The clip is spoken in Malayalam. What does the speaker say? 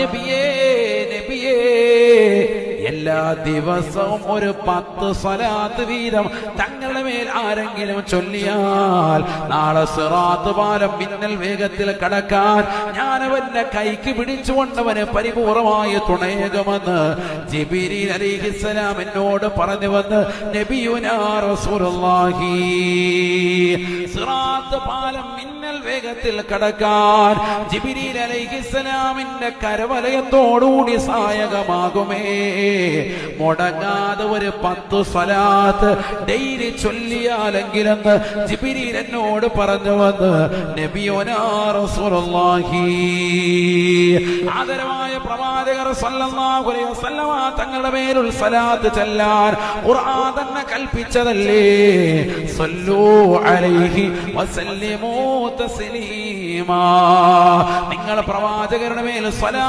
നബിയേ നബിയേ എല്ലാ ദിവസവും ഒരു 10 സ്വലാത്ത് വീതം തങ്ങളുടെ മേൽ ആരെങ്കിലും ചൊല്ലിയാൽ നാളെ സിറാത്ത് പാലം മിന്നൽ വേഗത്തിൽ കടക്കാൻ ഞാൻ അവന്റെ കൈക്ക് പിടിച്ചുകൊണ്ടവന് പരിപൂർണമായി തുണയേകുമെന്ന് ജിബ്രീൽ അലൈഹിസ്സലാം എന്നോട് പറഞ്ഞു വന്ന് നബിയുനാ റസൂലുള്ളാഹി. സിറാത്ത് പാലം മിന്നൽ വേഗത്തിൽ കടക്കാൻ ജിബ്രീൽ അലൈഹിസ്സലാമിന്റെ കരവലയത്തോടുകൂടി സഹായകമാകുമേ. മുടങ്ങാതെ ഒരു 10 സ്വലാത്ത് ഡെയിലി ചൊല്ലിയാലെങ്കിലെന്ന് ജിബ്രീൽ എന്നോട് പറഞ്ഞു വന്ന് നബിയുനാ റസൂലുള്ളാഹി. ആദരവായ പ്രവാചകർ സല്ലല്ലാഹു അലൈഹി വസല്ലമ തങ്ങളുടെ മേലുള്ള സ്വലാത്ത് ചൊല്ലാൻ ഖുർആൻ തന്നെ കൽപ്പിച്ചതല്ലേ. സല്ലു അലൈഹി വസല്ലിമൂ തസ്ലീമാ. നിങ്ങൾ പ്രവാചകരുടെ മേൽ സ്വലാത്ത്